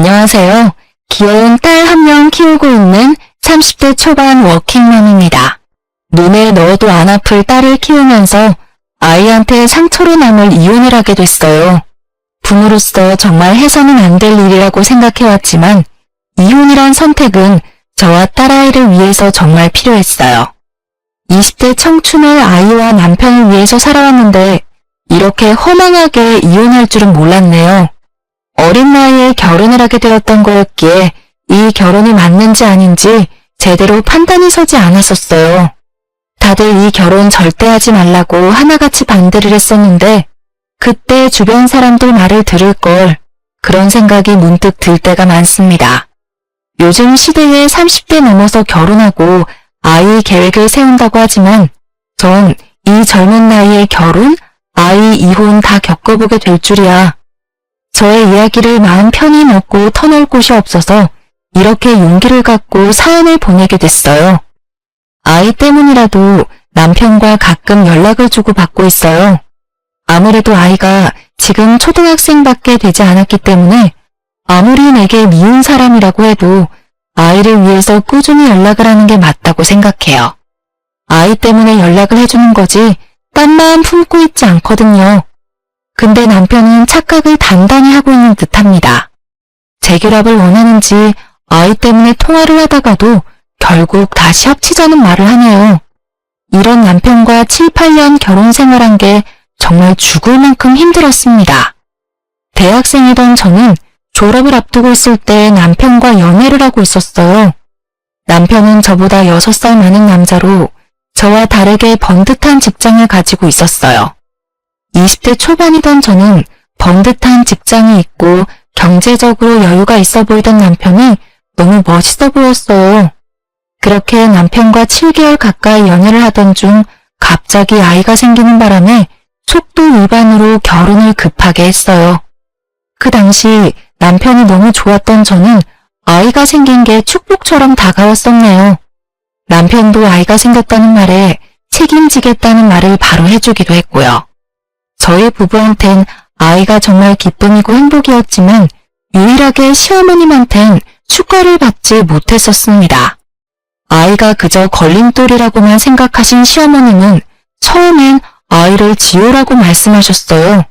안녕하세요. 귀여운 딸 한 명 키우고 있는 30대 초반 워킹맘입니다. 눈에 넣어도 안 아플 딸을 키우면서 아이한테 상처로 남을 이혼을 하게 됐어요. 부모로서 정말 해서는 안 될 일이라고 생각해왔지만 이혼이란 선택은 저와 딸아이를 위해서 정말 필요했어요. 20대 청춘을 아이와 남편을 위해서 살아왔는데 이렇게 허망하게 이혼할 줄은 몰랐네요. 어린 나이에 결혼을 하게 되었던 거였기에 이 결혼이 맞는지 아닌지 제대로 판단이 서지 않았었어요. 다들 이 결혼 절대 하지 말라고 하나같이 반대를 했었는데 그때 주변 사람들 말을 들을 걸 그런 생각이 문득 들 때가 많습니다. 요즘 시대에 30대 넘어서 결혼하고 아이 계획을 세운다고 하지만 전 이 젊은 나이에 결혼, 아이 이혼 다 겪어보게 될 줄이야. 저의 이야기를 마음 편히 먹고 터놓을 곳이 없어서 이렇게 용기를 갖고 사연을 보내게 됐어요. 아이 때문이라도 남편과 가끔 연락을 주고받고 있어요. 아무래도 아이가 지금 초등학생밖에 되지 않았기 때문에 아무리 내게 미운 사람이라고 해도 아이를 위해서 꾸준히 연락을 하는 게 맞다고 생각해요. 아이 때문에 연락을 해주는 거지 딴 마음 품고 있지 않거든요. 근데 남편은 착각을 단단히 하고 있는 듯합니다. 재결합을 원하는지 아이 때문에 통화를 하다가도 결국 다시 합치자는 말을 하네요. 이런 남편과 7, 8년 결혼 생활한 게 정말 죽을 만큼 힘들었습니다. 대학생이던 저는 졸업을 앞두고 있을 때 남편과 연애를 하고 있었어요. 남편은 저보다 6살 많은 남자로 저와 다르게 번듯한 직장을 가지고 있었어요. 20대 초반이던 저는 번듯한 직장이 있고 경제적으로 여유가 있어 보이던 남편이 너무 멋있어 보였어요. 그렇게 남편과 7개월 가까이 연애를 하던 중 갑자기 아이가 생기는 바람에 속도 위반으로 결혼을 급하게 했어요. 그 당시 남편이 너무 좋았던 저는 아이가 생긴 게 축복처럼 다가왔었네요. 남편도 아이가 생겼다는 말에 책임지겠다는 말을 바로 해주기도 했고요. 저희 부부한텐 아이가 정말 기쁨이고 행복이었지만 유일하게 시어머님한텐 축하를 받지 못했었습니다. 아이가 그저 걸림돌이라고만 생각하신 시어머님은 처음엔 아이를 지우라고 말씀하셨어요.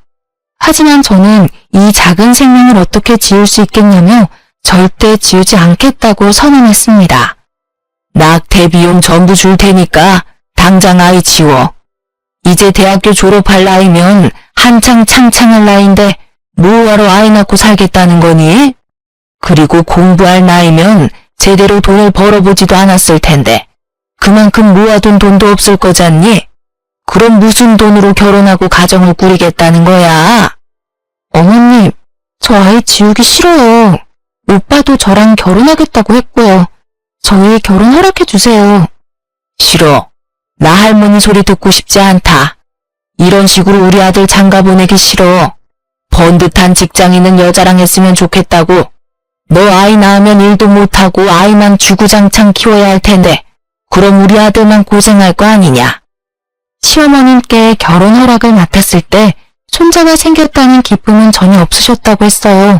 하지만 저는 이 작은 생명을 어떻게 지울 수 있겠냐며 절대 지우지 않겠다고 선언했습니다. 낙태 비용 전부 줄 테니까 당장 아이 지워. 이제 대학교 졸업할 나이면 한창 창창할 나이인데 뭐하러 아이 낳고 살겠다는 거니? 그리고 공부할 나이면 제대로 돈을 벌어보지도 않았을 텐데 그만큼 모아둔 돈도 없을 거잖니? 그럼 무슨 돈으로 결혼하고 가정을 꾸리겠다는 거야? 어머님, 저 아이 지우기 싫어요. 오빠도 저랑 결혼하겠다고 했고요. 저희 결혼 허락해주세요. 싫어. 나 할머니 소리 듣고 싶지 않다. 이런 식으로 우리 아들 장가 보내기 싫어. 번듯한 직장 있는 여자랑 했으면 좋겠다고. 너 아이 낳으면 일도 못하고 아이만 주구장창 키워야 할 텐데 그럼 우리 아들만 고생할 거 아니냐. 시어머님께 결혼 허락을 맡았을 때 손자가 생겼다는 기쁨은 전혀 없으셨다고 했어요.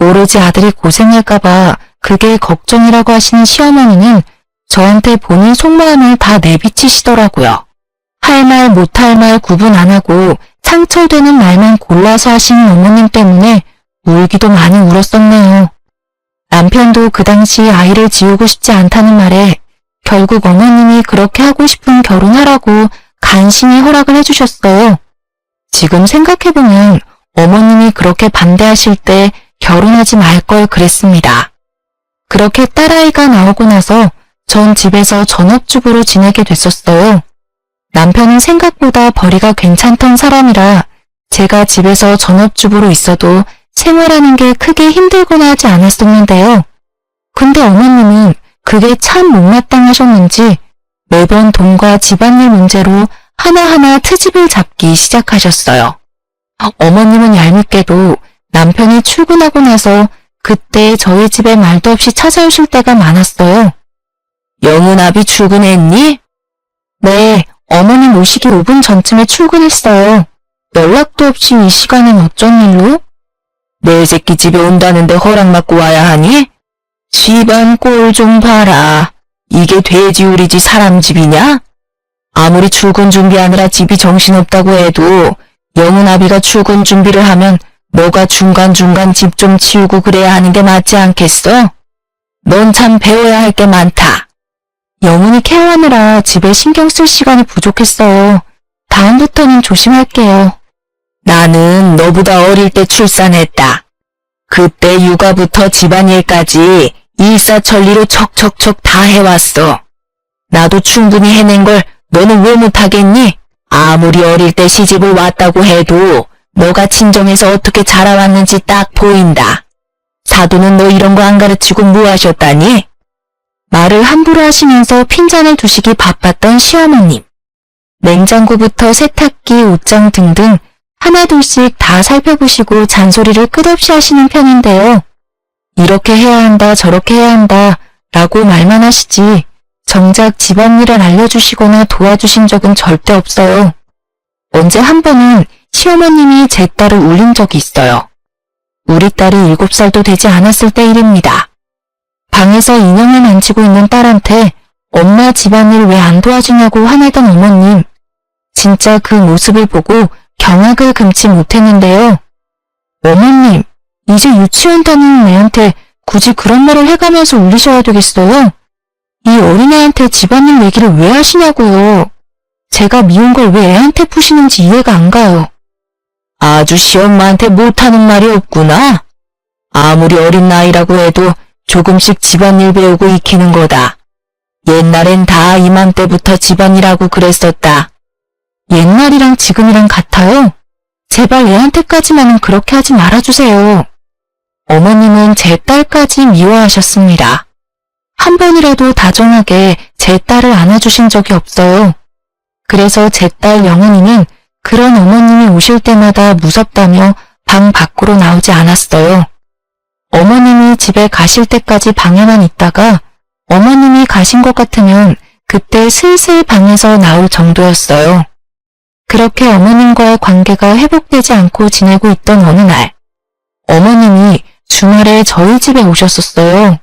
오로지 아들이 고생할까봐 그게 걱정이라고 하시는 시어머니는 저한테 본인 속마음을 다 내비치시더라고요. 할 말 못할 말 구분 안 하고 상처되는 말만 골라서 하시는 어머님 때문에 울기도 많이 울었었네요. 남편도 그 당시 아이를 지우고 싶지 않다는 말에 결국 어머님이 그렇게 하고 싶은 결혼하라고 간신히 허락을 해주셨어요. 지금 생각해보면 어머님이 그렇게 반대하실 때 결혼하지 말 걸 그랬습니다. 그렇게 딸아이가 나오고 나서 전 집에서 전업주부로 지내게 됐었어요. 남편은 생각보다 벌이가 괜찮던 사람이라 제가 집에서 전업주부로 있어도 생활하는 게 크게 힘들거나 하지 않았었는데요. 근데 어머님은 그게 참 못마땅하셨는지 매번 돈과 집안일 문제로 하나하나 트집을 잡기 시작하셨어요. 어머님은 얄밉게도 남편이 출근하고 나서 그때 저희 집에 말도 없이 찾아오실 때가 많았어요. 영은아비 출근했니? 네, 어머님 오시기 5분 전쯤에 출근했어요. 연락도 없이 이 시간엔 어쩐 일로? 내 새끼 집에 온다는데 허락받고 와야 하니? 집안 꼴 좀 봐라. 이게 돼지 우리 집 사람 집이냐? 아무리 출근 준비하느라 집이 정신없다고 해도 영은아비가 출근 준비를 하면 너가 중간중간 집 좀 치우고 그래야 하는 게 맞지 않겠어? 넌 참 배워야 할 게 많다. 영은이 케어하느라 집에 신경 쓸 시간이 부족했어요. 다음부터는 조심할게요. 나는 너보다 어릴 때 출산했다. 그때 육아부터 집안일까지 일사천리로 척척척 다 해왔어. 나도 충분히 해낸 걸 너는 왜 못하겠니? 아무리 어릴 때 시집을 왔다고 해도 너가 친정에서 어떻게 자라왔는지 딱 보인다. 사돈은 너 이런 거 안 가르치고 뭐 하셨다니? 말을 함부로 하시면서 핀잔을 두시기 바빴던 시어머님. 냉장고부터 세탁기, 옷장 등등 하나둘씩 다 살펴보시고 잔소리를 끝없이 하시는 편인데요. 이렇게 해야 한다, 저렇게 해야 한다 라고 말만 하시지 정작 집안일을 알려주시거나 도와주신 적은 절대 없어요. 언제 한 번은 시어머님이 제 딸을 울린 적이 있어요. 우리 딸이 7살도 되지 않았을 때 일입니다. 방에서 인형을 만지고 있는 딸한테 엄마 집안일 왜 안 도와주냐고 화내던 어머님. 진짜 그 모습을 보고 경악을 금치 못했는데요. 어머님, 이제 유치원 다니는 애한테 굳이 그런 말을 해가면서 울리셔야 되겠어요? 이 어린애한테 집안일 얘기를 왜 하시냐고요. 제가 미운 걸 왜 애한테 푸시는지 이해가 안 가요. 아주 시엄마한테 못하는 말이 없구나. 아무리 어린 나이라고 해도 조금씩 집안일 배우고 익히는 거다. 옛날엔 다 이맘때부터 집안일하고 그랬었다. 옛날이랑 지금이랑 같아요? 제발 애한테까지만은 그렇게 하지 말아주세요. 어머님은 제 딸까지 미워하셨습니다. 한 번이라도 다정하게 제 딸을 안아주신 적이 없어요. 그래서 제 딸 영은이는 그런 어머님이 오실 때마다 무섭다며 방 밖으로 나오지 않았어요. 어머님이 집에 가실 때까지 방에만 있다가 어머님이 가신 것 같으면 그때 슬슬 방에서 나올 정도였어요. 그렇게 어머님과의 관계가 회복되지 않고 지내고 있던 어느 날, 어머님이 주말에 저희 집에 오셨었어요.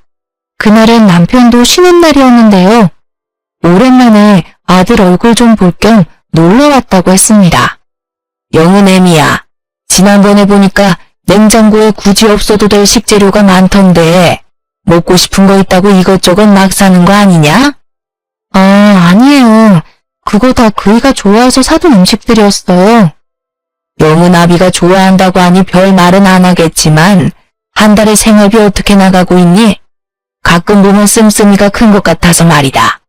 그날은 남편도 쉬는 날이었는데요. 오랜만에 아들 얼굴 좀 볼 겸 놀러 왔다고 했습니다. 영은애미야, 지난번에 보니까 냉장고에 굳이 없어도 될 식재료가 많던데 먹고 싶은 거 있다고 이것저것 막 사는 거 아니냐? 아니에요. 그거 다 그이가 좋아해서 사둔 음식들이었어요. 영은아비가 좋아한다고 하니 별 말은 안 하겠지만 한 달에 생활비 어떻게 나가고 있니? 가끔 보면 씀씀이가 큰 것 같아서 말이다.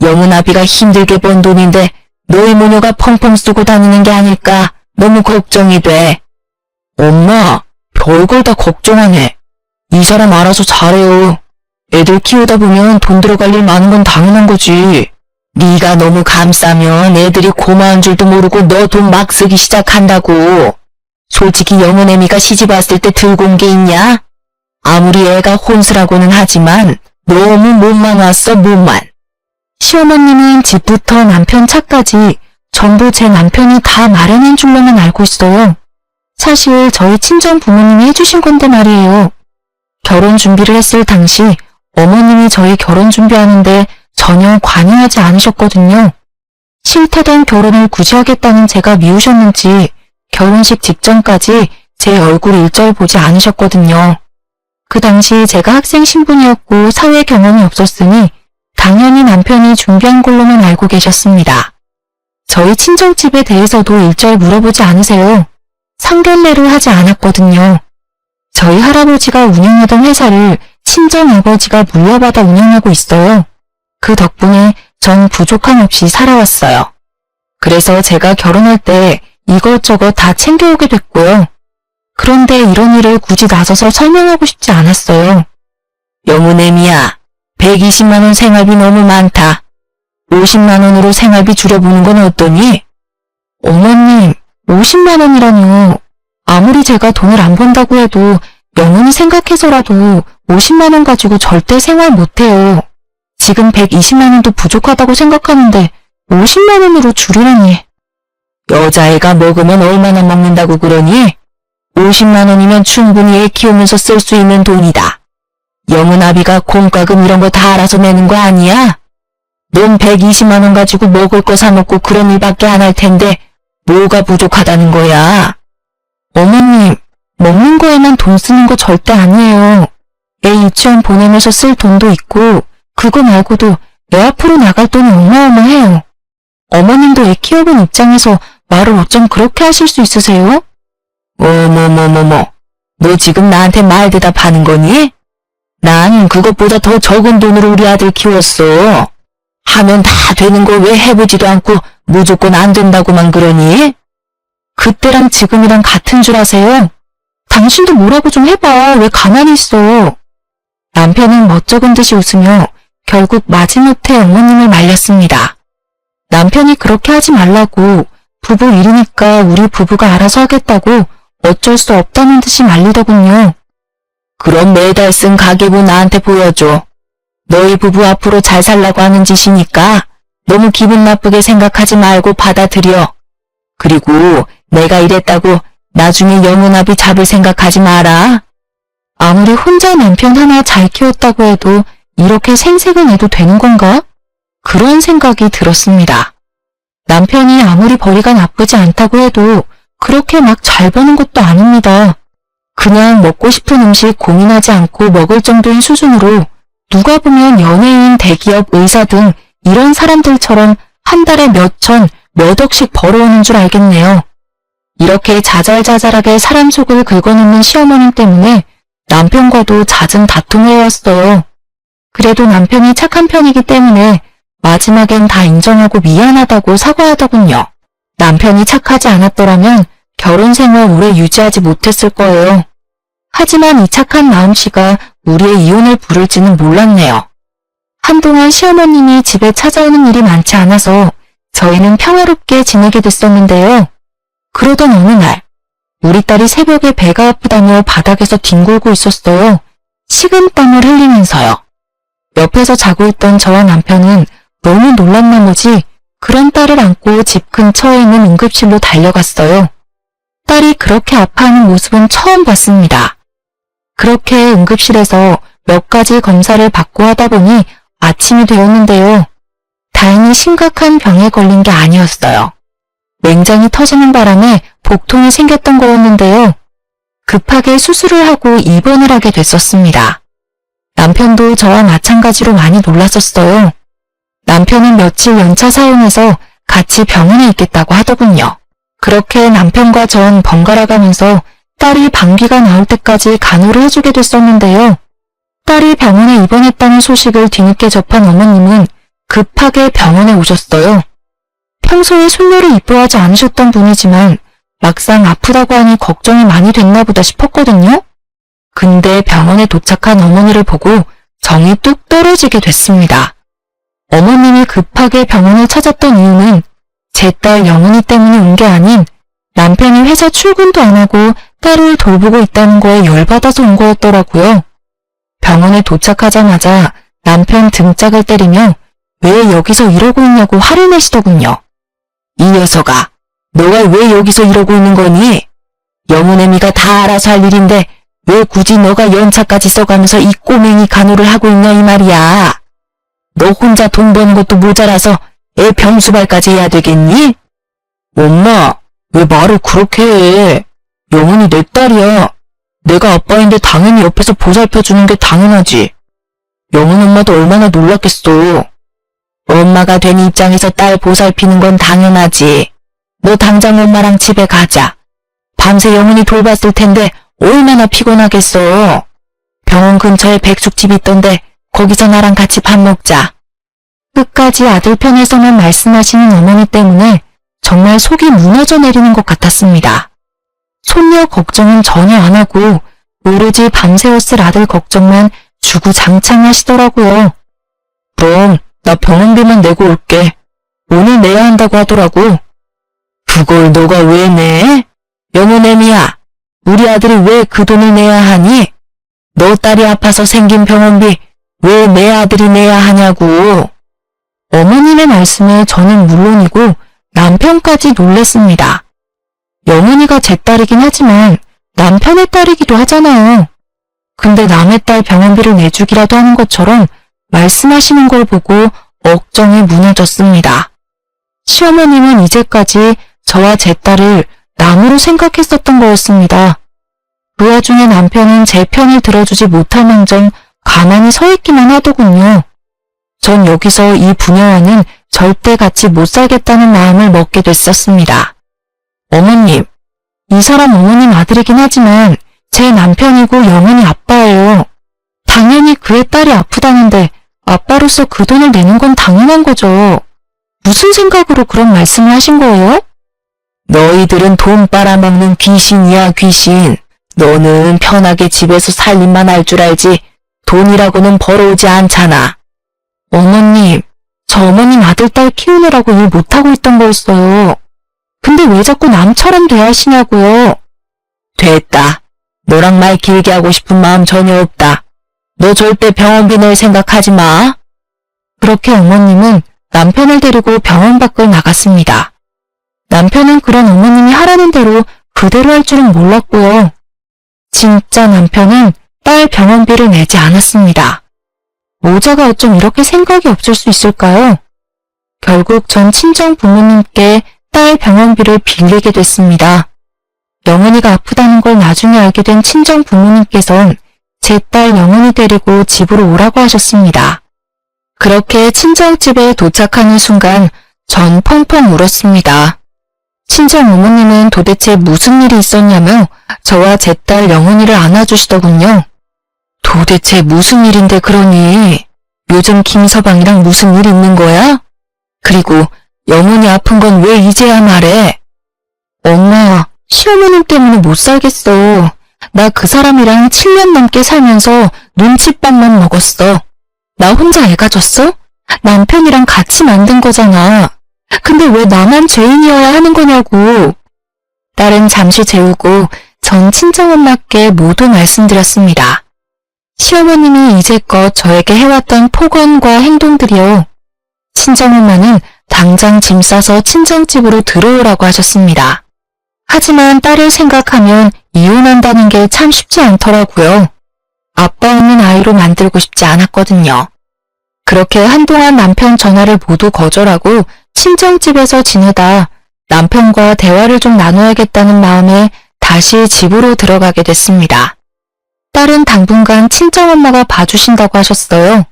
영은아비가 힘들게 번 돈인데 너희 모녀가 펑펑 쓰고 다니는 게 아닐까 너무 걱정이 돼. 엄마, 별걸 다 걱정하네. 이 사람 알아서 잘해요. 애들 키우다 보면 돈 들어갈 일 많은 건 당연한 거지. 네가 너무 감싸면 애들이 고마운 줄도 모르고 너 돈 막 쓰기 시작한다고. 솔직히 영은애미가 시집 왔을 때 들고 온 게 있냐? 아무리 애가 혼수라고는 하지만 너무 몸만 왔어, 몸만. 시어머님은 집부터 남편 차까지 전부 제 남편이 다 마련한 줄로만 알고 있어요. 사실 저희 친정 부모님이 해주신 건데 말이에요. 결혼 준비를 했을 당시 어머님이 저희 결혼 준비하는데 전혀 관여하지 않으셨거든요. 싫다던 결혼을 굳이 하겠다는 제가 미우셨는지 결혼식 직전까지 제 얼굴 일절 보지 않으셨거든요. 그 당시 제가 학생 신분이었고 사회 경험이 없었으니 당연히 남편이 준비한 걸로만 알고 계셨습니다. 저희 친정집에 대해서도 일절 물어보지 않으세요. 상견례를 하지 않았거든요. 저희 할아버지가 운영하던 회사를 친정아버지가 물려받아 운영하고 있어요. 그 덕분에 전 부족함 없이 살아왔어요. 그래서 제가 결혼할 때 이것저것 다 챙겨오게 됐고요. 그런데 이런 일을 굳이 나서서 설명하고 싶지 않았어요. 영은애미야, 120만 원 생활비 너무 많다. 50만 원으로 생활비 줄여보는 건 어떠니? 어머님, 50만 원이라뇨. 아무리 제가 돈을 안 번다고 해도 영은이 생각해서라도 50만 원 가지고 절대 생활 못해요. 지금 120만 원도 부족하다고 생각하는데 50만 원으로 줄이라니. 여자애가 먹으면 얼마나 먹는다고 그러니? 50만 원이면 충분히 애 키우면서 쓸 수 있는 돈이다. 영은아비가 공과금 이런 거 다 알아서 내는 거 아니야? 넌 120만 원 가지고 먹을 거 사 먹고 그런 일밖에 안 할 텐데 뭐가 부족하다는 거야? 어머님, 먹는 거에만 돈 쓰는 거 절대 아니에요. 애 유치원 보내면서 쓸 돈도 있고 그거 말고도 애 앞으로 나갈 돈이 어마어마해요. 어머님도 애 키워본 입장에서 말을 어쩜 그렇게 하실 수 있으세요? 어머머머머, 너 지금 나한테 말 대답하는 거니? 난 그것보다 더 적은 돈으로 우리 아들 키웠어. 하면 다 되는 거 왜 해보지도 않고 무조건 안 된다고만 그러니? 그때랑 지금이랑 같은 줄 아세요? 당신도 뭐라고 좀 해봐. 왜 가만히 있어? 남편은 멋쩍은 듯이 웃으며 결국 마지못해 어머님을 말렸습니다. 남편이 그렇게 하지 말라고 부부 일이니까 우리 부부가 알아서 하겠다고 어쩔 수 없다는 듯이 말리더군요. 그럼 매달 쓴 가계부 나한테 보여줘. 너희 부부 앞으로 잘 살라고 하는 짓이니까 너무 기분 나쁘게 생각하지 말고 받아들여. 그리고 내가 이랬다고 나중에 영은아비 잡을 생각하지 마라. 아무리 혼자 남편 하나 잘 키웠다고 해도 이렇게 생색을 내도 되는 건가? 그런 생각이 들었습니다. 남편이 아무리 벌이가 나쁘지 않다고 해도 그렇게 막 잘 버는 것도 아닙니다. 그냥 먹고 싶은 음식 고민하지 않고 먹을 정도의 수준으로 누가 보면 연예인, 대기업, 의사 등 이런 사람들처럼 한 달에 몇 천, 몇 억씩 벌어오는 줄 알겠네요. 이렇게 자잘자잘하게 사람 속을 긁어놓는 시어머님 때문에 남편과도 잦은 다툼을 해왔어요. 그래도 남편이 착한 편이기 때문에 마지막엔 다 인정하고 미안하다고 사과하더군요. 남편이 착하지 않았더라면 결혼 생활 오래 유지하지 못했을 거예요. 하지만 이 착한 마음씨가 우리의 이혼을 부를지는 몰랐네요. 한동안 시어머님이 집에 찾아오는 일이 많지 않아서 저희는 평화롭게 지내게 됐었는데요. 그러던 어느 날 우리 딸이 새벽에 배가 아프다며 바닥에서 뒹굴고 있었어요. 식은땀을 흘리면서요. 옆에서 자고 있던 저와 남편은 너무 놀란 나머지 그런 딸을 안고 집 근처에 있는 응급실로 달려갔어요. 딸이 그렇게 아파하는 모습은 처음 봤습니다. 그렇게 응급실에서 몇 가지 검사를 받고 하다 보니 아침이 되었는데요. 다행히 심각한 병에 걸린 게 아니었어요. 맹장이 터지는 바람에 복통이 생겼던 거였는데요. 급하게 수술을 하고 입원을 하게 됐었습니다. 남편도 저와 마찬가지로 많이 놀랐었어요. 남편은 며칠 연차 사용해서 같이 병원에 있겠다고 하더군요. 그렇게 남편과 전 번갈아 가면서 딸이 방귀가 나올 때까지 간호를 해주게 됐었는데요. 딸이 병원에 입원했다는 소식을 뒤늦게 접한 어머님은 급하게 병원에 오셨어요. 평소에 손녀를 이뻐하지 않으셨던 분이지만 막상 아프다고 하니 걱정이 많이 됐나 보다 싶었거든요. 근데 병원에 도착한 어머니를 보고 정이 뚝 떨어지게 됐습니다. 어머님이 급하게 병원을 찾았던 이유는 제 딸 영은이 때문에 온 게 아닌 남편이 회사 출근도 안 하고 딸을 돌보고 있다는 거에 열받아서 온 거였더라고요. 병원에 도착하자마자 남편 등짝을 때리며 왜 여기서 이러고 있냐고 화를 내시더군요. 이 녀석아, 너가 왜 여기서 이러고 있는 거니? 영은애미가 다 알아서 할 일인데 왜 굳이 너가 연차까지 써가면서 이 꼬맹이 간호를 하고 있냐 이 말이야. 너 혼자 돈 버는 것도 모자라서 애 병수발까지 해야 되겠니? 엄마, 왜 말을 그렇게 해? 영은이 내 딸이야. 내가 아빠인데 당연히 옆에서 보살펴주는 게 당연하지. 영은 엄마도 얼마나 놀랐겠어. 엄마가 된 입장에서 딸 보살피는 건 당연하지. 너 당장 엄마랑 집에 가자. 밤새 영은이 돌봤을 텐데 얼마나 피곤하겠어. 병원 근처에 백숙집이 있던데 거기서 나랑 같이 밥 먹자. 끝까지 아들 편에서만 말씀하시는 어머니 때문에 정말 속이 무너져 내리는 것 같았습니다. 손녀 걱정은 전혀 안 하고 오로지 밤새웠을 아들 걱정만 주구장창 하시더라고요. 그럼 나 병원비만 내고 올게. 오늘 내야 한다고 하더라고. 그걸 너가 왜 내? 영은애미야, 우리 아들이 왜 그 돈을 내야 하니? 너 딸이 아파서 생긴 병원비 왜 내 아들이 내야 하냐고. 어머님의 말씀에 저는 물론이고 남편까지 놀랬습니다. 영은이가 제 딸이긴 하지만 남편의 딸이기도 하잖아요. 근데 남의 딸 병원비를 내주기라도 하는 것처럼 말씀하시는 걸 보고 억정이 무너졌습니다. 시어머님은 이제까지 저와 제 딸을 남으로 생각했었던 거였습니다. 그 와중에 남편은 제 편을 들어주지 못할 망정 가만히 서 있기만 하더군요. 전 여기서 이 부녀와는 절대 같이 못 살겠다는 마음을 먹게 됐었습니다. 어머님, 이 사람 어머님 아들이긴 하지만 제 남편이고 영은이 아빠예요. 당연히 그의 딸이 아프다는데 아빠로서 그 돈을 내는 건 당연한 거죠. 무슨 생각으로 그런 말씀을 하신 거예요? 너희들은 돈 빨아먹는 귀신이야, 귀신. 너는 편하게 집에서 살림만 할 줄 알지 돈이라고는 벌어오지 않잖아. 어머님, 저 어머님 아들 딸 키우느라고 일 못하고 있던 거였어요. 근데 왜 자꾸 남처럼 대하시냐고요. 됐다. 너랑 말 길게 하고 싶은 마음 전혀 없다. 너 절대 병원비 낼 생각하지 마. 그렇게 어머님은 남편을 데리고 병원 밖을 나갔습니다. 남편은 그런 어머님이 하라는 대로 그대로 할 줄은 몰랐고요. 진짜 남편은 딸 병원비를 내지 않았습니다. 모자가 어쩜 이렇게 생각이 없을 수 있을까요? 결국 전 친정 부모님께 딸 병원비를 빌리게 됐습니다. 영은이가 아프다는 걸 나중에 알게 된 친정 부모님께선 제 딸 영은이 데리고 집으로 오라고 하셨습니다. 그렇게 친정집에 도착하는 순간 전 펑펑 울었습니다. 친정 어머님은 도대체 무슨 일이 있었냐며 저와 제 딸 영은이를 안아주시더군요. 도대체 무슨 일인데 그러니? 요즘 김서방이랑 무슨 일 있는 거야? 그리고 영은이 아픈 건 왜 이제야 말해? 엄마, 시어머님 때문에 못 살겠어. 나 그 사람이랑 7년 넘게 살면서 눈칫밥만 먹었어. 나 혼자 애 가졌어? 남편이랑 같이 만든 거잖아. 근데 왜 나만 죄인이어야 하는 거냐고. 딸은 잠시 재우고 전 친정엄마께 모두 말씀드렸습니다. 시어머님이 이제껏 저에게 해왔던 폭언과 행동들이요. 친정엄마는 당장 짐 싸서 친정집으로 들어오라고 하셨습니다. 하지만 딸을 생각하면 이혼한다는 게 참 쉽지 않더라고요. 아빠 없는 아이로 만들고 싶지 않았거든요. 그렇게 한동안 남편 전화를 모두 거절하고 친정집에서 지내다 남편과 대화를 좀 나눠야겠다는 마음에 다시 집으로 들어가게 됐습니다. 딸은 당분간 친정엄마가 봐주신다고 하셨어요.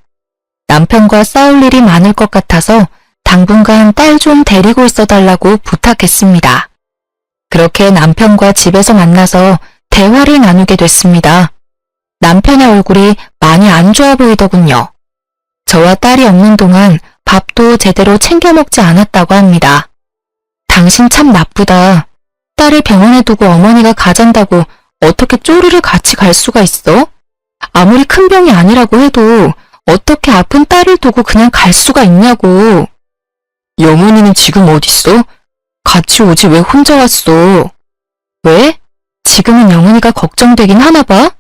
남편과 싸울 일이 많을 것 같아서 당분간 딸 좀 데리고 있어달라고 부탁했습니다. 그렇게 남편과 집에서 만나서 대화를 나누게 됐습니다. 남편의 얼굴이 많이 안 좋아 보이더군요. 저와 딸이 없는 동안 밥도 제대로 챙겨 먹지 않았다고 합니다. 당신 참 나쁘다. 딸을 병원에 두고 어머니가 가잔다고 어떻게 쪼르르 같이 갈 수가 있어? 아무리 큰 병이 아니라고 해도 어떻게 아픈 딸을 두고 그냥 갈 수가 있냐고. 영훈이는 지금 어딨어? 같이 오지 왜 혼자 왔어? 왜? 지금은 영훈이가 걱정되긴 하나 봐?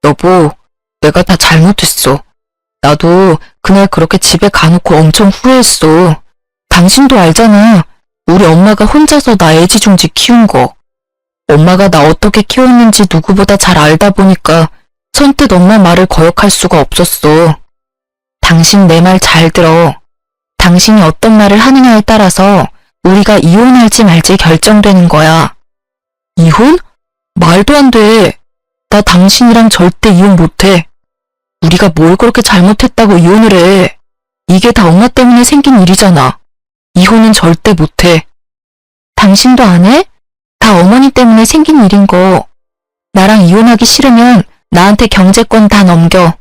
여보, 내가 다 잘못했어. 나도 그날 그렇게 집에 가놓고 엄청 후회했어. 당신도 알잖아. 우리 엄마가 혼자서 나 애지중지 키운 거. 엄마가 나 어떻게 키웠는지 누구보다 잘 알다 보니까 선뜻 엄마 말을 거역할 수가 없었어. 당신 내 말 잘 들어. 당신이 어떤 말을 하느냐에 따라서 우리가 이혼할지 말지 결정되는 거야. 이혼? 말도 안 돼. 나 당신이랑 절대 이혼 못해. 우리가 뭘 그렇게 잘못했다고 이혼을 해. 이게 다 엄마 때문에 생긴 일이잖아. 이혼은 절대 못해. 당신도 안 해? 다 어머니 때문에 생긴 일인 거. 나랑 이혼하기 싫으면 나한테 경제권 다 넘겨.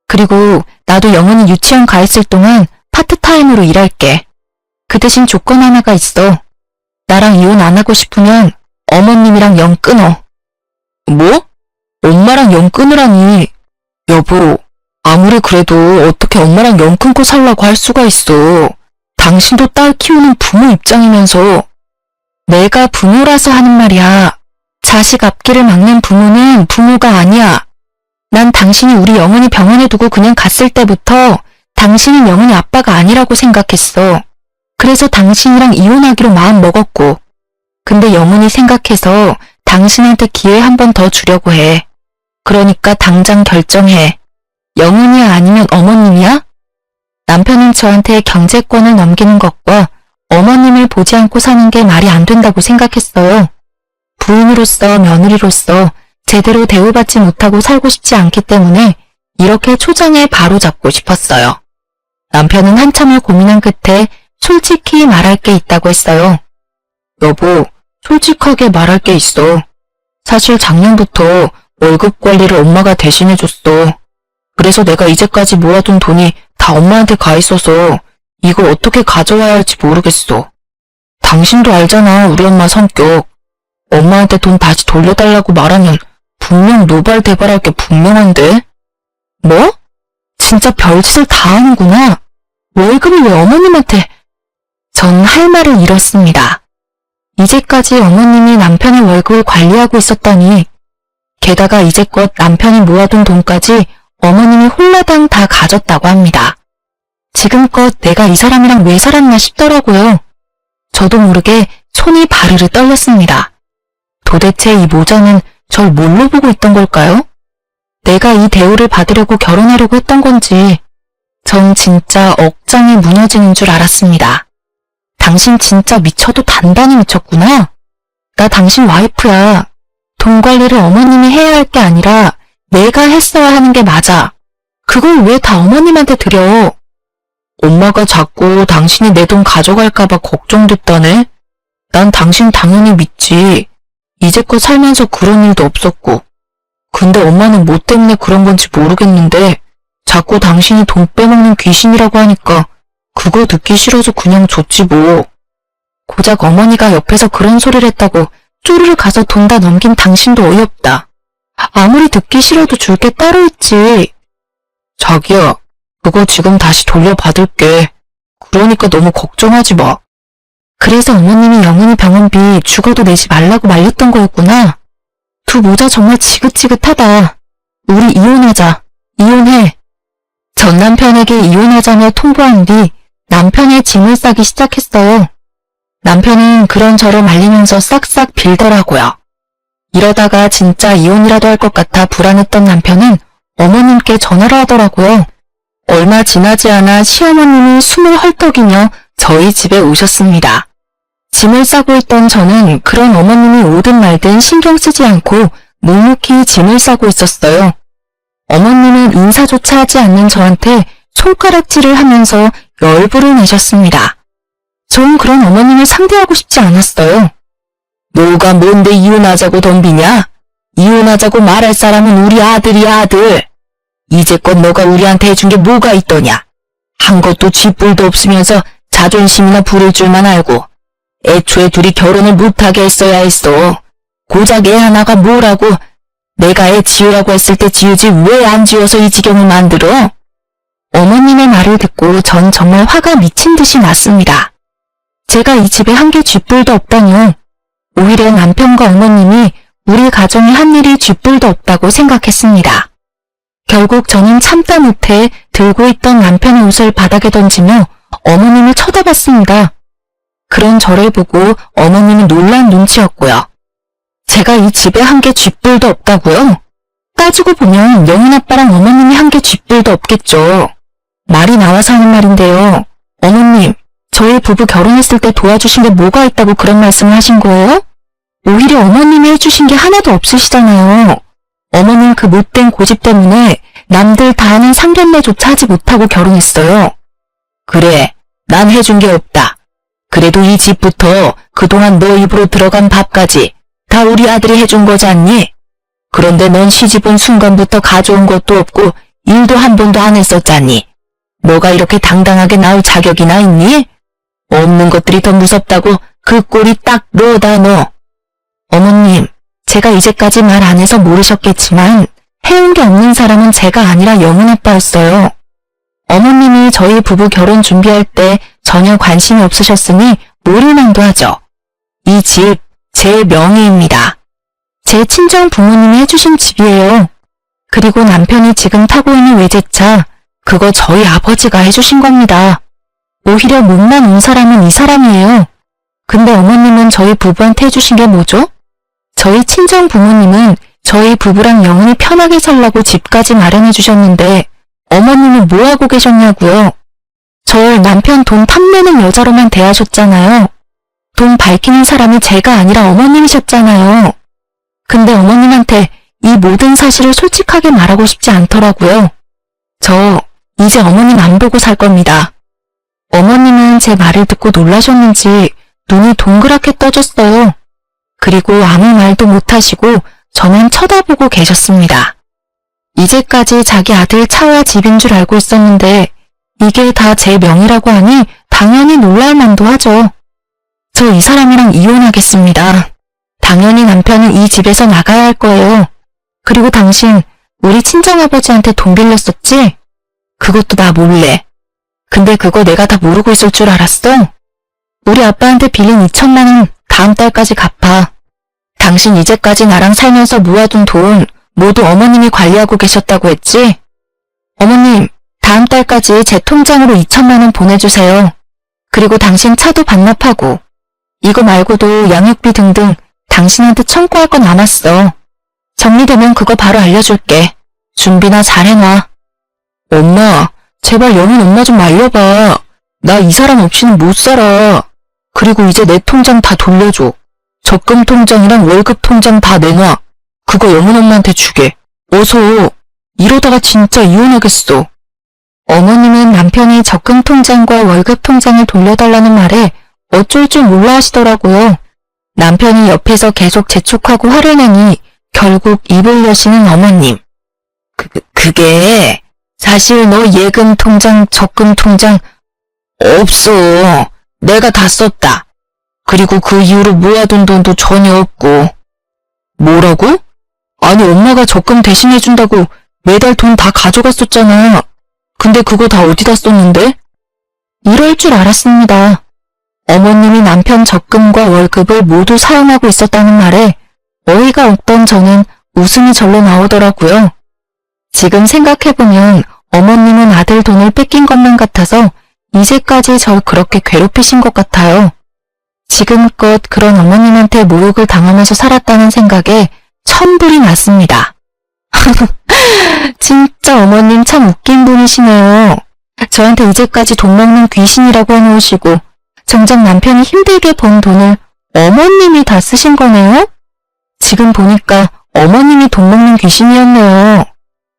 그리고 나도 영은이 유치원 가 있을 동안 파트타임으로 일할게. 그 대신 조건 하나가 있어. 나랑 이혼 안 하고 싶으면 어머님이랑 영 끊어. 뭐? 엄마랑 영 끊으라니. 여보, 아무리 그래도 어떻게 엄마랑 영 끊고 살라고 할 수가 있어. 당신도 딸 키우는 부모 입장이면서. 내가 부모라서 하는 말이야. 자식 앞길을 막는 부모는 부모가 아니야. 난 당신이 우리 영은이 병원에 두고 그냥 갔을 때부터 당신은 영은이 아빠가 아니라고 생각했어. 그래서 당신이랑 이혼하기로 마음 먹었고. 근데 영은이 생각해서 당신한테 기회 한 번 더 주려고 해. 그러니까 당장 결정해. 영훈이야 아니면 어머님이야? 남편은 저한테 경제권을 넘기는 것과 어머님을 보지 않고 사는 게 말이 안 된다고 생각했어요. 부인으로서 며느리로서 제대로 대우받지 못하고 살고 싶지 않기 때문에 이렇게 초장에 바로잡고 싶었어요. 남편은 한참을 고민한 끝에 솔직히 말할 게 있다고 했어요. 여보, 솔직하게 말할 게 있어. 사실 작년부터 월급 관리를 엄마가 대신해줬어. 그래서 내가 이제까지 모아둔 돈이 다 엄마한테 가 있어서 이걸 어떻게 가져와야 할지 모르겠어. 당신도 알잖아, 우리 엄마 성격. 엄마한테 돈 다시 돌려달라고 말하면 분명 노발대발할 게 분명한데? 뭐? 진짜 별짓을 다 하는구나. 월급을 왜 어머님한테? 전 할 말을 잃었습니다. 이제까지 어머님이 남편의 월급을 관리하고 있었다니, 게다가 이제껏 남편이 모아둔 돈까지 어머님이 홀라당 다 가졌다고 합니다. 지금껏 내가 이 사람이랑 왜 살았나 싶더라고요. 저도 모르게 손이 바르르 떨렸습니다. 도대체 이 모자는 절 뭘로 보고 있던 걸까요? 내가 이 대우를 받으려고 결혼하려고 했던 건지 전 진짜 억장이 무너지는 줄 알았습니다. 당신 진짜 미쳐도 단단히 미쳤구나. 나 당신 와이프야. 돈 관리를 어머님이 해야 할 게 아니라 내가 했어야 하는 게 맞아. 그걸 왜 다 어머님한테 드려? 엄마가 자꾸 당신이 내 돈 가져갈까봐 걱정됐다네. 난 당신 당연히 믿지. 이제껏 살면서 그런 일도 없었고. 근데 엄마는 뭐 때문에 그런 건지 모르겠는데 자꾸 당신이 돈 빼먹는 귀신이라고 하니까 그거 듣기 싫어서 그냥 줬지 뭐. 고작 어머니가 옆에서 그런 소리를 했다고 쪼르르 가서 돈 다 넘긴 당신도 어이없다. 아무리 듣기 싫어도 줄 게 따로 있지. 자기야, 그거 지금 다시 돌려받을게. 그러니까 너무 걱정하지 마. 그래서 어머님이 영훈이 병원비 죽어도 내지 말라고 말렸던 거였구나. 두 모자 정말 지긋지긋하다. 우리 이혼하자. 이혼해. 전 남편에게 이혼하자며 통보한 뒤 남편의 짐을 싸기 시작했어요. 남편은 그런저런 말리면서 싹싹 빌더라고요. 이러다가 진짜 이혼이라도 할 것 같아 불안했던 남편은 어머님께 전화를 하더라고요. 얼마 지나지 않아 시어머님이 숨을 헐떡이며 저희 집에 오셨습니다. 짐을 싸고 있던 저는 그런 어머님이 오든 말든 신경 쓰지 않고 묵묵히 짐을 싸고 있었어요. 어머님은 인사조차 하지 않는 저한테 손가락질을 하면서 열불을 내셨습니다. 전 그런 어머님을 상대하고 싶지 않았어요. 너가 뭔데 이혼하자고 덤비냐? 이혼하자고 말할 사람은 우리 아들이야, 아들. 이제껏 너가 우리한테 해준 게 뭐가 있더냐? 한 것도 쥐뿔도 없으면서 자존심이나 부릴 줄만 알고 애초에 둘이 결혼을 못하게 했어야 했어. 고작 애 하나가 뭐라고. 내가 애 지으라고 했을 때 지으지 왜 안 지어서 이 지경을 만들어? 어머님의 말을 듣고 전 정말 화가 미친 듯이 났습니다. 제가 이 집에 한 개 쥐뿔도 없다뇨. 오히려 남편과 어머님이 우리 가정에 한 일이 쥐뿔도 없다고 생각했습니다. 결국 저는 참다 못해 들고 있던 남편의 옷을 바닥에 던지며 어머님을 쳐다봤습니다. 그런 저를 보고 어머님은 놀란 눈치였고요. 제가 이 집에 한 개 쥐뿔도 없다고요? 따지고 보면 영훈 아빠랑 어머님이 한 개 쥐뿔도 없겠죠. 말이 나와서 하는 말인데요. 어머님, 저희 부부 결혼했을 때 도와주신 게 뭐가 있다고 그런 말씀을 하신 거예요? 오히려 어머님이 해주신 게 하나도 없으시잖아요. 어머님 그 못된 고집 때문에 남들 다 하는 상견례조차 하지 못하고 결혼했어요. 그래, 난 해준 게 없다. 그래도 이 집부터 그동안 너 입으로 들어간 밥까지 다 우리 아들이 해준 거지 않니? 그런데 넌 시집 온 순간부터 가져온 것도 없고 일도 한 번도 안 했었잖니. 너가 이렇게 당당하게 나올 자격이나 있니? 없는 것들이 더 무섭다고 그 꼴이 딱 너다 너. 어머님, 제가 이제까지 말 안 해서 모르셨겠지만 해온 게 없는 사람은 제가 아니라 영훈 아빠였어요. 어머님이 저희 부부 결혼 준비할 때 전혀 관심이 없으셨으니 모를만도 하죠. 이 집 제 명의입니다. 제 친정 부모님이 해주신 집이에요. 그리고 남편이 지금 타고 있는 외제차, 그거 저희 아버지가 해주신 겁니다. 오히려 못난 온 사람은 이 사람이에요. 근데 어머님은 저희 부부한테 해주신 게 뭐죠? 저희 친정 부모님은 저희 부부랑 영원히 편하게 살라고 집까지 마련해 주셨는데 어머님은 뭐 하고 계셨냐고요? 절 남편 돈 탐내는 여자로만 대하셨잖아요. 돈 밝히는 사람이 제가 아니라 어머님이셨잖아요. 근데 어머님한테 이 모든 사실을 솔직하게 말하고 싶지 않더라고요. 저 이제 어머님 안 보고 살 겁니다. 어머님은 제 말을 듣고 놀라셨는지 눈이 동그랗게 떠졌어요. 그리고 아무 말도 못하시고 저만 쳐다보고 계셨습니다. 이제까지 자기 아들 차와 집인 줄 알고 있었는데 이게 다 제 명의라고 하니 당연히 놀랄 만도 하죠. 저 이 사람이랑 이혼하겠습니다. 당연히 남편은 이 집에서 나가야 할 거예요. 그리고 당신 우리 친정아버지한테 돈 빌렸었지? 그것도 나 몰래. 근데 그거 내가 다 모르고 있을 줄 알았어? 우리 아빠한테 빌린 2천만 원 다음 달까지 갚아. 당신 이제까지 나랑 살면서 모아둔 돈 모두 어머님이 관리하고 계셨다고 했지? 어머님, 다음 달까지 제 통장으로 2천만 원 보내주세요. 그리고 당신 차도 반납하고 이거 말고도 양육비 등등 당신한테 청구할 거 남았어. 정리되면 그거 바로 알려줄게. 준비나 잘 해놔. 엄마, 제발 영인 엄마 좀 말려봐. 나 이 사람 없이는 못 살아. 그리고 이제 내 통장 다 돌려줘. 적금 통장이랑 월급 통장 다 내놔. 그거 영인 엄마한테 주게. 어서. 이러다가 진짜 이혼하겠어. 어머님은 남편이 적금 통장과 월급 통장을 돌려달라는 말에 어쩔 줄 몰라 하시더라고요. 남편이 옆에서 계속 재촉하고 화를 내니 결국 입을 여시는 어머님. 그게 사실 너 예금 통장, 적금 통장 없어. 내가 다 썼다. 그리고 그 이후로 모아둔 돈도 전혀 없고. 뭐라고? 아니 엄마가 적금 대신해준다고 매달 돈 다 가져갔었잖아. 근데 그거 다 어디다 썼는데? 이럴 줄 알았습니다. 어머님이 남편 적금과 월급을 모두 사용하고 있었다는 말에 어이가 없던 저는 웃음이 절로 나오더라고요. 지금 생각해보면 어머님은 아들 돈을 뺏긴 것만 같아서 이제까지 절 그렇게 괴롭히신 것 같아요. 지금껏 그런 어머님한테 모욕을 당하면서 살았다는 생각에 천불이 났습니다. 진짜 어머님 참 웃긴 분이시네요. 저한테 이제까지 돈 먹는 귀신이라고 해놓으시고 정작 남편이 힘들게 번 돈을 어머님이 다 쓰신 거네요? 지금 보니까 어머님이 돈 먹는 귀신이었네요.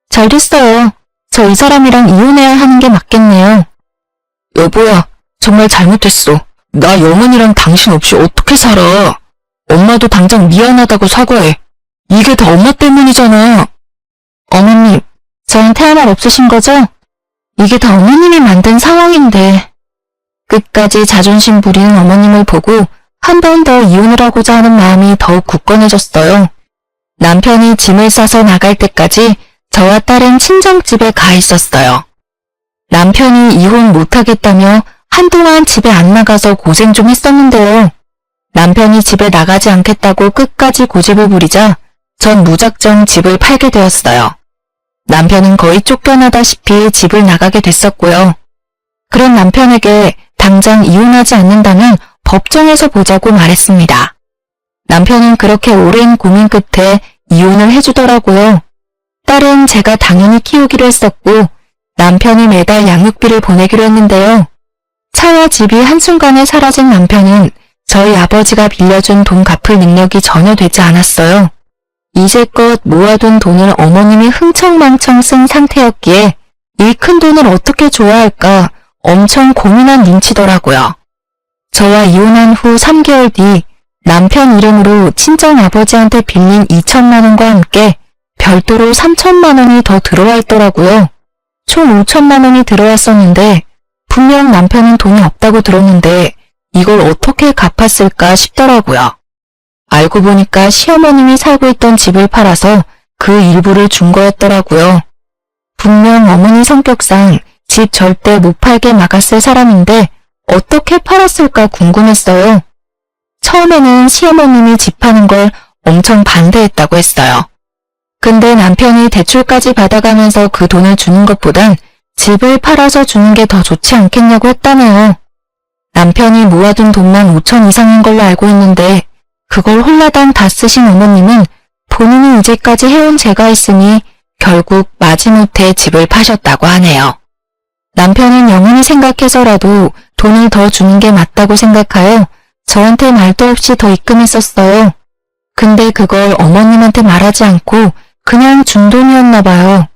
잘 됐어요. 저 이 사람이랑 이혼해야 하는 게 맞겠네요. 여보야, 정말 잘못했어. 나 영은이랑 당신 없이 어떻게 살아. 엄마도 당장 미안하다고 사과해. 이게 다 엄마 때문이잖아. 어머님, 저한테 할 말 없으신 거죠? 이게 다 어머님이 만든 상황인데. 끝까지 자존심 부리는 어머님을 보고 한 번 더 이혼을 하고자 하는 마음이 더욱 굳건해졌어요. 남편이 짐을 싸서 나갈 때까지 저와 딸은 친정집에 가 있었어요. 남편이 이혼 못하겠다며 한동안 집에 안 나가서 고생 좀 했었는데요. 남편이 집에 나가지 않겠다고 끝까지 고집을 부리자 전 무작정 집을 팔게 되었어요. 남편은 거의 쫓겨나다시피 집을 나가게 됐었고요. 그런 남편에게 당장 이혼하지 않는다면 법정에서 보자고 말했습니다. 남편은 그렇게 오랜 고민 끝에 이혼을 해주더라고요. 딸은 제가 당연히 키우기로 했었고 남편이 매달 양육비를 보내기로 했는데요. 차와 집이 한순간에 사라진 남편은 저희 아버지가 빌려준 돈 갚을 능력이 전혀 되지 않았어요. 이제껏 모아둔 돈을 어머님이 흥청망청 쓴 상태였기에 이 큰 돈을 어떻게 줘야 할까 엄청 고민한 눈치더라고요. 저와 이혼한 후 3개월 뒤 남편 이름으로 친정아버지한테 빌린 2천만 원과 함께 별도로 3천만 원이 더 들어와 있더라고요. 총 5천만 원이 들어왔었는데 분명 남편은 돈이 없다고 들었는데 이걸 어떻게 갚았을까 싶더라고요. 알고 보니까 시어머님이 살고 있던 집을 팔아서 그 일부를 준 거였더라고요. 분명 어머니 성격상 집 절대 못 팔게 막았을 사람인데 어떻게 팔았을까 궁금했어요. 처음에는 시어머님이 집 파는 걸 엄청 반대했다고 했어요. 근데 남편이 대출까지 받아가면서 그 돈을 주는 것보단 집을 팔아서 주는 게 더 좋지 않겠냐고 했다네요. 남편이 모아둔 돈만 5천 이상인 걸로 알고 있는데 그걸 홀라당 다 쓰신 어머님은 본인이 이제까지 해온 죄가 있으니 결국 마지못해 집을 파셨다고 하네요. 남편은 영원히 생각해서라도 돈을 더 주는 게 맞다고 생각하여 저한테 말도 없이 더 입금했었어요. 근데 그걸 어머님한테 말하지 않고 그냥 준 돈이었나 봐요.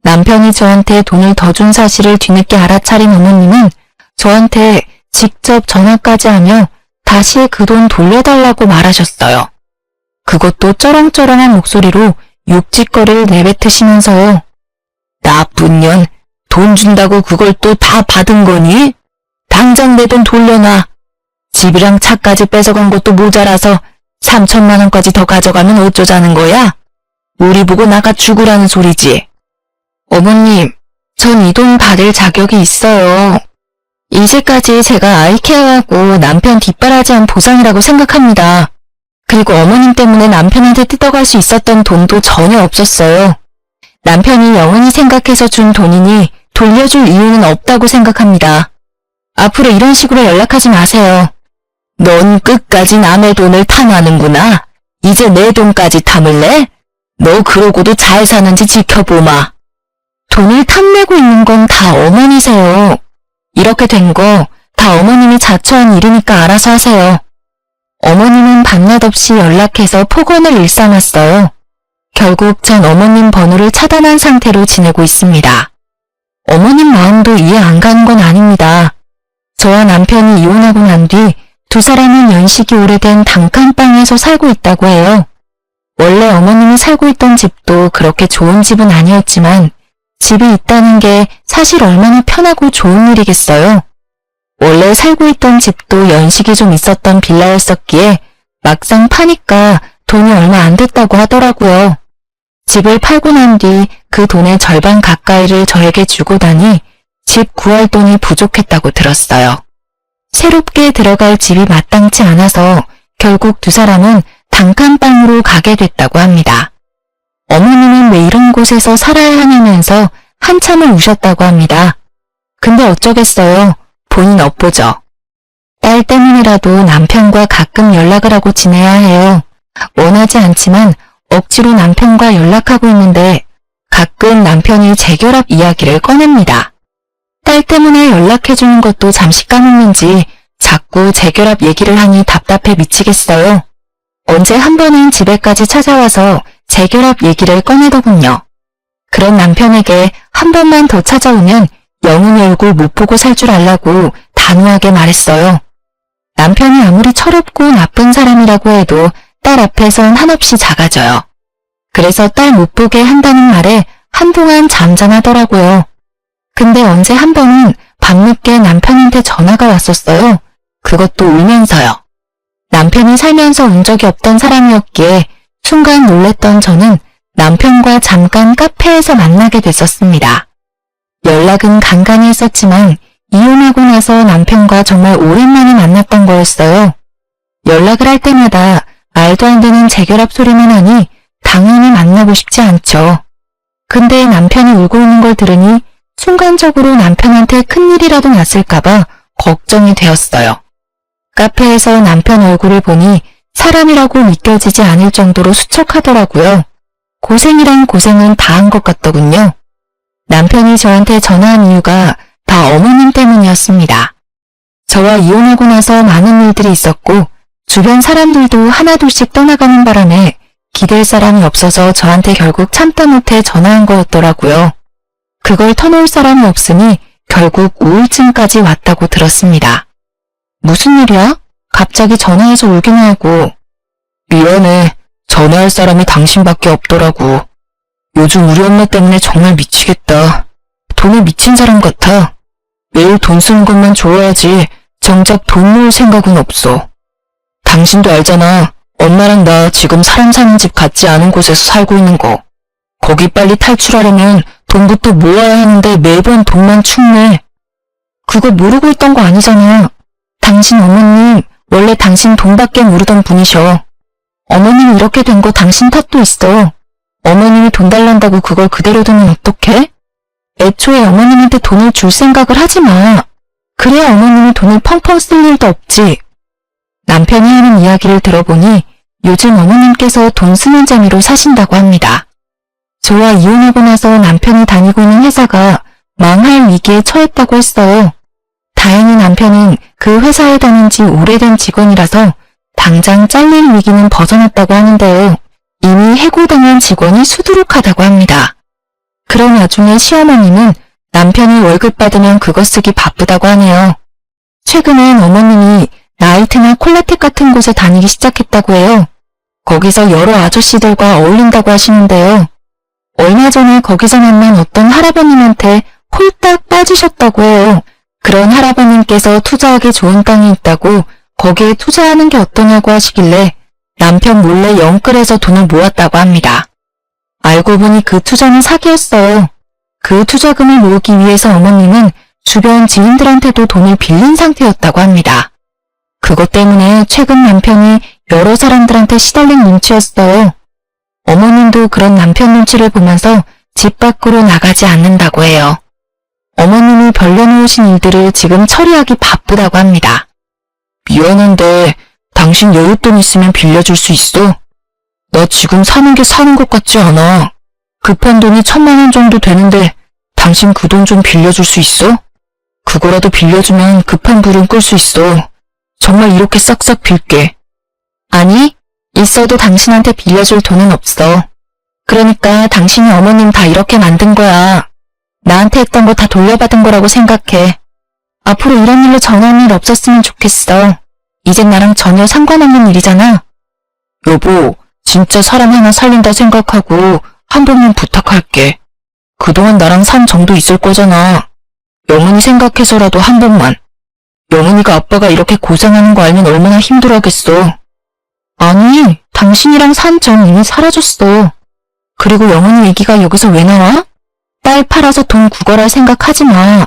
남편이 저한테 돈을 더 준 사실을 뒤늦게 알아차린 어머님은 저한테 직접 전화까지 하며 다시 그 돈 돌려달라고 말하셨어요. 그것도 쩌렁쩌렁한 목소리로 욕짓거리를 내뱉으시면서요. 나쁜 년, 돈 준다고 그걸 또 다 받은 거니? 당장 내 돈 돌려놔. 집이랑 차까지 뺏어간 것도 모자라서 3천만 원까지 더 가져가면 어쩌자는 거야? 우리 보고 나가 죽으라는 소리지. 어머님, 전 이 돈 받을 자격이 있어요. 이제까지 제가 아이 케어하고 남편 뒷바라지한 보상이라고 생각합니다. 그리고 어머님 때문에 남편한테 뜯어갈 수 있었던 돈도 전혀 없었어요. 남편이 영원히 생각해서 준 돈이니 돌려줄 이유는 없다고 생각합니다. 앞으로 이런 식으로 연락하지 마세요. 넌 끝까지 남의 돈을 탐하는구나. 이제 내 돈까지 탐을래? 너 그러고도 잘 사는지 지켜보마. 돈을 탐내고 있는 건 다 어머니세요. 이렇게 된 거 다 어머님이 자초한 일이니까 알아서 하세요. 어머님은 밤낮 없이 연락해서 폭언을 일삼았어요. 결국 전 어머님 번호를 차단한 상태로 지내고 있습니다. 어머님 마음도 이해 안 가는 건 아닙니다. 저와 남편이 이혼하고 난 뒤 두 사람은 연식이 오래된 단칸방에서 살고 있다고 해요. 원래 어머님이 살고 있던 집도 그렇게 좋은 집은 아니었지만 집이 있다는 게 사실 얼마나 편하고 좋은 일이겠어요. 원래 살고 있던 집도 연식이 좀 있었던 빌라였었기에 막상 파니까 돈이 얼마 안 됐다고 하더라고요. 집을 팔고 난 뒤 그 돈의 절반 가까이를 저에게 주고 다니 집 구할 돈이 부족했다고 들었어요. 새롭게 들어갈 집이 마땅치 않아서 결국 두 사람은 단칸방으로 가게 됐다고 합니다. 어머님은 왜 이런 곳에서 살아야 하냐면서 한참을 우셨다고 합니다. 근데 어쩌겠어요. 본인 업보죠. 딸 때문이라도 남편과 가끔 연락을 하고 지내야 해요. 원하지 않지만 억지로 남편과 연락하고 있는데 가끔 남편이 재결합 이야기를 꺼냅니다. 딸 때문에 연락해주는 것도 잠시 까먹는지 자꾸 재결합 얘기를 하니 답답해 미치겠어요. 언제 한 번은 집에까지 찾아와서 재결합 얘기를 꺼내더군요. 그런 남편에게 한 번만 더 찾아오면 영은이 얼굴 못 보고 살 줄 알라고 단호하게 말했어요. 남편이 아무리 철없고 나쁜 사람이라고 해도 딸 앞에선 한없이 작아져요. 그래서 딸 못 보게 한다는 말에 한동안 잠잠하더라고요. 근데 언제 한 번은 밤늦게 남편한테 전화가 왔었어요. 그것도 울면서요. 남편이 살면서 운 적이 없던 사람이었기에 순간 놀랬던 저는 남편과 잠깐 카페에서 만나게 됐었습니다. 연락은 간간히 했었지만 이혼하고 나서 남편과 정말 오랜만에 만났던 거였어요. 연락을 할 때마다 말도 안 되는 재결합 소리만 하니 당연히 만나고 싶지 않죠. 근데 남편이 울고 있는 걸 들으니 순간적으로 남편한테 큰일이라도 났을까봐 걱정이 되었어요. 카페에서 남편 얼굴을 보니 사람이라고 믿겨지지 않을 정도로 수척하더라고요. 고생이란 고생은 다 한 것 같더군요. 남편이 저한테 전화한 이유가 다 어머님 때문이었습니다. 저와 이혼하고 나서 많은 일들이 있었고 주변 사람들도 하나둘씩 떠나가는 바람에 기댈 사람이 없어서 저한테 결국 참다 못해 전화한 거였더라고요. 그걸 터놓을 사람이 없으니 결국 우울증까지 왔다고 들었습니다. 무슨 일이야? 갑자기 전화해서 울기는 하고. 미안해. 전화할 사람이 당신밖에 없더라고. 요즘 우리 엄마 때문에 정말 미치겠다. 돈에 미친 사람 같아. 매일 돈 쓰는 것만 좋아하지 정작 돈 모을 생각은 없어. 당신도 알잖아. 엄마랑 나 지금 사람 사는 집 같지 않은 곳에서 살고 있는 거. 거기 빨리 탈출하려면 돈부터 모아야 하는데 매번 돈만 축내. 그거 모르고 있던 거 아니잖아. 당신 어머님 원래 당신 돈밖에 모르던 분이셔. 어머님 이렇게 된 거 당신 탓도 있어. 어머님이 돈 달란다고 그걸 그대로 두면 어떡해? 애초에 어머님한테 돈을 줄 생각을 하지 마. 그래야 어머님이 돈을 펑펑 쓸 일도 없지. 남편이 하는 이야기를 들어보니 요즘 어머님께서 돈 쓰는 재미로 사신다고 합니다. 저와 이혼하고 나서 남편이 다니고 있는 회사가 망할 위기에 처했다고 했어요. 다행히 남편은 그 회사에 다닌 지 오래된 직원이라서 당장 잘릴 위기는 벗어났다고 하는데요. 이미 해고당한 직원이 수두룩하다고 합니다. 그런 와중에 시어머님은 남편이 월급 받으면 그거 쓰기 바쁘다고 하네요. 최근엔 어머님이 나이트나 콜라텍 같은 곳에 다니기 시작했다고 해요. 거기서 여러 아저씨들과 어울린다고 하시는데요. 얼마 전에 거기서 만난 어떤 할아버님한테 홀딱 빠지셨다고 해요. 그런 할아버님께서 투자하기 좋은 땅이 있다고 거기에 투자하는 게 어떠냐고 하시길래 남편 몰래 영끌해서 돈을 모았다고 합니다. 알고 보니 그 투자는 사기였어요. 그 투자금을 모으기 위해서 어머님은 주변 지인들한테도 돈을 빌린 상태였다고 합니다. 그것 때문에 최근 남편이 여러 사람들한테 시달린 눈치였어요. 어머님도 그런 남편 눈치를 보면서 집 밖으로 나가지 않는다고 해요. 어머님이 벌려놓으신 일들을 지금 처리하기 바쁘다고 합니다. 미안한데 당신 여윳돈 있으면 빌려줄 수 있어? 나 지금 사는 게 사는 것 같지 않아. 급한 돈이 1,000만 원 정도 되는데 당신 그 돈 좀 빌려줄 수 있어? 그거라도 빌려주면 급한 불은 끌 수 있어. 정말 이렇게 싹싹 빌게. 아니, 있어도 당신한테 빌려줄 돈은 없어. 그러니까 당신이 어머님 다 이렇게 만든 거야. 나한테 했던 거 다 돌려받은 거라고 생각해. 앞으로 이런 일로 전화할 일 없었으면 좋겠어. 이젠 나랑 전혀 상관없는 일이잖아. 여보, 진짜 사람 하나 살린다 생각하고 한 번만 부탁할게. 그동안 나랑 산 정도 있을 거잖아. 영은이 생각해서라도 한 번만. 영은이가 아빠가 이렇게 고생하는 거 알면 얼마나 힘들어하겠어. 아니, 당신이랑 산 전 이미 사라졌어. 그리고 영은이 얘기가 여기서 왜 나와? 딸 팔아서 돈 구걸할 생각하지 마.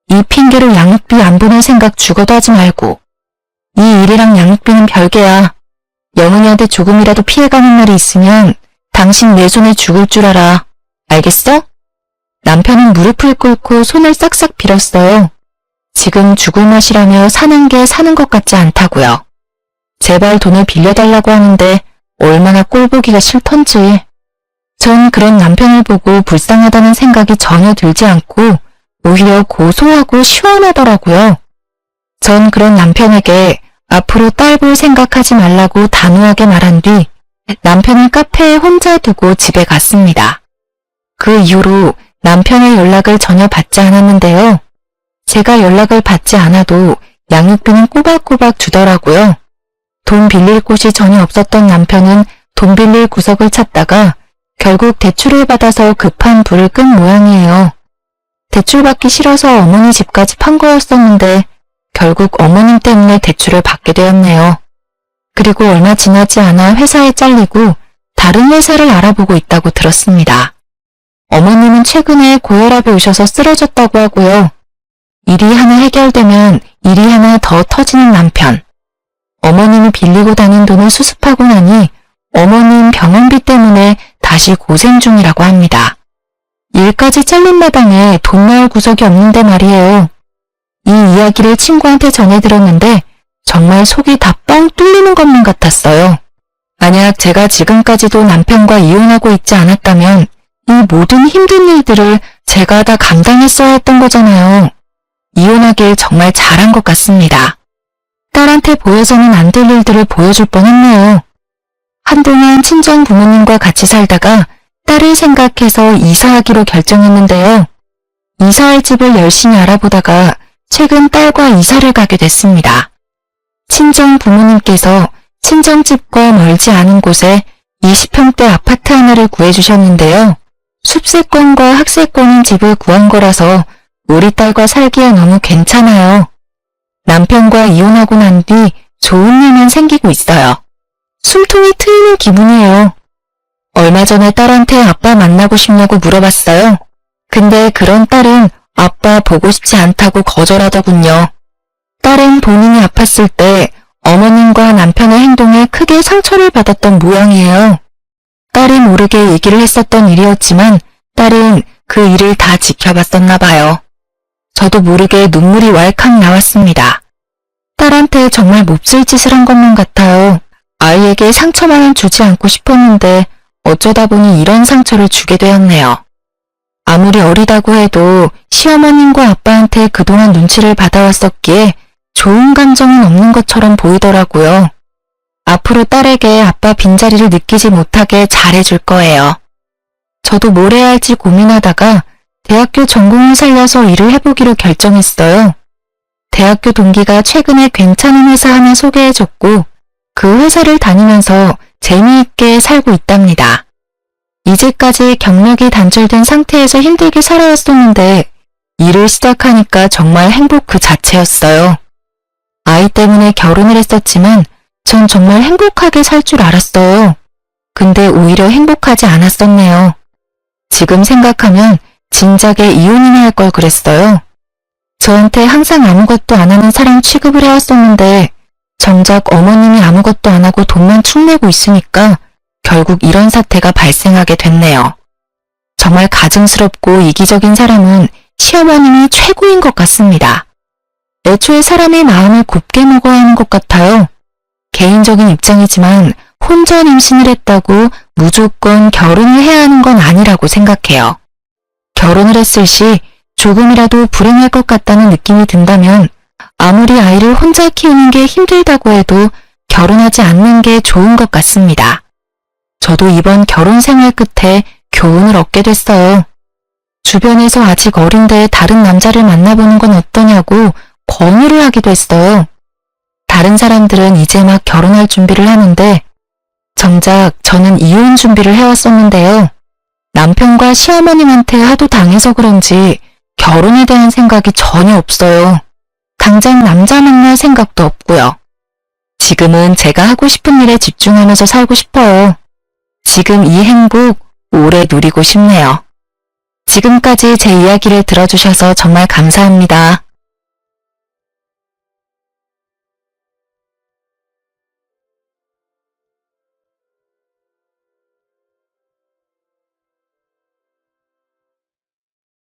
이 핑계로 양육비 안 보낼 생각 죽어도 하지 말고. 이 일이랑 양육비는 별개야. 영은이한테 조금이라도 피해가는 날이 있으면 당신 내 손에 죽을 줄 알아. 알겠어? 남편은 무릎을 꿇고 손을 싹싹 빌었어요. 지금 죽을 맛이라며 사는 게 사는 것 같지 않다고요. 제발 돈을 빌려달라고 하는데 얼마나 꼴보기가 싫던지. 전 그런 남편을 보고 불쌍하다는 생각이 전혀 들지 않고 오히려 고소하고 시원하더라고요. 전 그런 남편에게 앞으로 딸 볼 생각하지 말라고 단호하게 말한 뒤 남편을 카페에 혼자 두고 집에 갔습니다. 그 이후로 남편의 연락을 전혀 받지 않았는데요. 제가 연락을 받지 않아도 양육비는 꼬박꼬박 주더라고요. 돈 빌릴 곳이 전혀 없었던 남편은 돈 빌릴 구석을 찾다가 결국 대출을 받아서 급한 불을 끈 모양이에요. 대출 받기 싫어서 어머니 집까지 판 거였었는데 결국 어머님 때문에 대출을 받게 되었네요. 그리고 얼마 지나지 않아 회사에 잘리고 다른 회사를 알아보고 있다고 들었습니다. 어머님은 최근에 고혈압이 오셔서 쓰러졌다고 하고요. 일이 하나 해결되면 일이 하나 더 터지는 남편. 어머님이 빌리고 다닌 돈을 수습하고 나니 어머님 병원비 때문에 다시 고생 중이라고 합니다. 일까지 잘린 마당에 돈 나올 구석이 없는데 말이에요. 이 이야기를 친구한테 전해 들었는데 정말 속이 다 뻥 뚫리는 것만 같았어요. 만약 제가 지금까지도 남편과 이혼하고 있지 않았다면 이 모든 힘든 일들을 제가 다 감당했어야 했던 거잖아요. 이혼하길 정말 잘한 것 같습니다. 딸한테 보여서는 안 될 일들을 보여줄 뻔했네요. 한동안 친정 부모님과 같이 살다가 딸을 생각해서 이사하기로 결정했는데요. 이사할 집을 열심히 알아보다가 최근 딸과 이사를 가게 됐습니다. 친정 부모님께서 친정집과 멀지 않은 곳에 20평대 아파트 하나를 구해주셨는데요. 숲세권과 학세권인 집을 구한 거라서 우리 딸과 살기에 너무 괜찮아요. 남편과 이혼하고 난 뒤 좋은 일만 생기고 있어요. 숨통이 트이는 기분이에요. 얼마 전에 딸한테 아빠 만나고 싶냐고 물어봤어요. 근데 그런 딸은 아빠 보고 싶지 않다고 거절하더군요. 딸은 본인이 아팠을 때 어머님과 남편의 행동에 크게 상처를 받았던 모양이에요. 딸이 모르게 얘기를 했었던 일이었지만 딸은 그 일을 다 지켜봤었나 봐요. 저도 모르게 눈물이 왈칵 나왔습니다. 딸한테 정말 몹쓸 짓을 한 것만 같아요. 아이에게 상처만은 주지 않고 싶었는데 어쩌다 보니 이런 상처를 주게 되었네요. 아무리 어리다고 해도 시어머님과 아빠한테 그동안 눈치를 받아왔었기에 좋은 감정은 없는 것처럼 보이더라고요. 앞으로 딸에게 아빠 빈자리를 느끼지 못하게 잘해줄 거예요. 저도 뭘 해야 할지 고민하다가 대학교 전공을 살려서 일을 해보기로 결정했어요. 대학교 동기가 최근에 괜찮은 회사 하나 소개해줬고 그 회사를 다니면서 재미있게 살고 있답니다. 이제까지 경력이 단절된 상태에서 힘들게 살아왔었는데 일을 시작하니까 정말 행복 그 자체였어요. 아이 때문에 결혼을 했었지만 전 정말 행복하게 살 줄 알았어요. 근데 오히려 행복하지 않았었네요. 지금 생각하면 진작에 이혼이나 할 걸 그랬어요. 저한테 항상 아무것도 안 하는 사람 취급을 해왔었는데 정작 어머님이 아무것도 안 하고 돈만 축내고 있으니까 결국 이런 사태가 발생하게 됐네요. 정말 가증스럽고 이기적인 사람은 시어머님이 최고인 것 같습니다. 애초에 사람의 마음을 곱게 먹어야 하는 것 같아요. 개인적인 입장이지만 혼전 임신을 했다고 무조건 결혼을 해야 하는 건 아니라고 생각해요. 결혼을 했을 시 조금이라도 불행할 것 같다는 느낌이 든다면 아무리 아이를 혼자 키우는 게 힘들다고 해도 결혼하지 않는 게 좋은 것 같습니다. 저도 이번 결혼 생활 끝에 교훈을 얻게 됐어요. 주변에서 아직 어린데 다른 남자를 만나보는 건 어떠냐고 권유를 하기도 했어요. 다른 사람들은 이제 막 결혼할 준비를 하는데 정작 저는 이혼 준비를 해왔었는데요. 남편과 시어머님한테 하도 당해서 그런지 결혼에 대한 생각이 전혀 없어요. 당장 남자 만날 생각도 없고요. 지금은 제가 하고 싶은 일에 집중하면서 살고 싶어요. 지금 이 행복 오래 누리고 싶네요. 지금까지 제 이야기를 들어주셔서 정말 감사합니다.